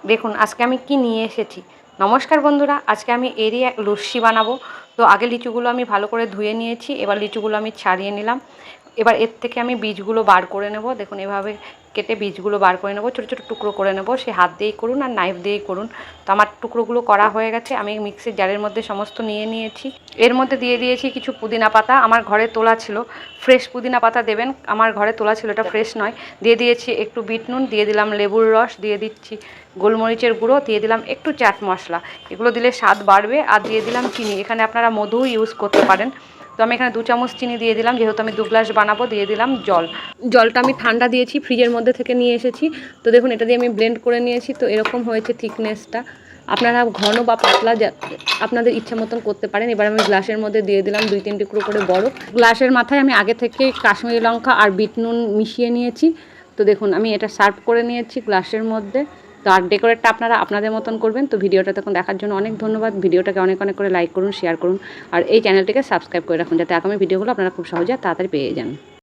দেখুন আজকে আমি কি নিয়ে এসেছি। নমস্কার বন্ধুরা, আজকে আমি এরই এক লস্যি বানাবো। তো আগে লিচুগুলো আমি ভালো করে ধুয়ে নিয়েছি, এবার লিচুগুলো আমি ছাড়িয়ে নিলাম। এবার এর থেকে আমি বীজগুলো বার করে নেব। দেখুন এভাবে কেটে বীজগুলো বার করে নেব, ছোটো ছোটো টুকরো করে নেব। সে হাত দিয়েই করুন আর নাইফ দিয়েই করুন। তো আমার টুকরোগুলো করা হয়ে গেছে, আমি মিক্সির জারের মধ্যে সমস্ত নিয়ে নিয়েছি। এর মধ্যে দিয়ে দিয়েছি কিছু পুদিনা পাতা, আমার ঘরে তোলা ছিল। ফ্রেশ পুদিনা পাতা দেবেন, আমার ঘরে তোলা ছিল, এটা ফ্রেশ নয়। দিয়ে দিয়েছি একটু বিট নুন, দিয়ে দিলাম লেবুর রস, দিয়ে দিচ্ছি গোলমরিচের গুঁড়ো, দিয়ে দিলাম একটু চাট মশলা। এগুলো দিলে স্বাদ বাড়বে। আর দিয়ে দিলাম চিনি, এখানে আপনারা মধু ইউজ করতে পারেন। তো আমি এখানে 2 চামচ চিনি দিয়ে দিলাম, যেহেতু আমি 2 গ্লাস বানাবো। দিয়ে দিলাম জলটা আমি ঠান্ডা দিয়েছি, ফ্রিজের মধ্যে থেকে নিয়ে এসেছি। তো দেখুন এটা দিয়ে আমি ব্লেন্ড করে নিয়েছি। তো এরকম হয়েছে থিকনেসটা। আপনারা ঘন বা পাতলা আপনাদের ইচ্ছা মতন করতে পারেন। এবার আমি গ্লাসের মধ্যে দিয়ে দিলাম 2-3 টুকরো করে বরফ। গ্লাসের মাথায় আমি আগে থেকে কাশ্মীরি লঙ্কা আর বিট নুন মিশিয়ে নিয়েছি। তো দেখুন আমি এটা সার্ভ করে নিয়েছি গ্লাসের মধ্যে। তো আর ডেকোরেটটা আপনারা আপনাদের মতন করবেন। তো ভিডিওটা তখন দেখার জন্য অনেক ধন্যবাদ। ভিডিওটাকে অনেক অনেক করে লাইক করুন, শেয়ার করুন আর এই চ্যানেলটিকে সাবস্ক্রাইব করে রাখুন, যাতে আগামী ভিডিওগুলো আপনারা খুব সহজে তাড়াতাড়ি পেয়ে যান।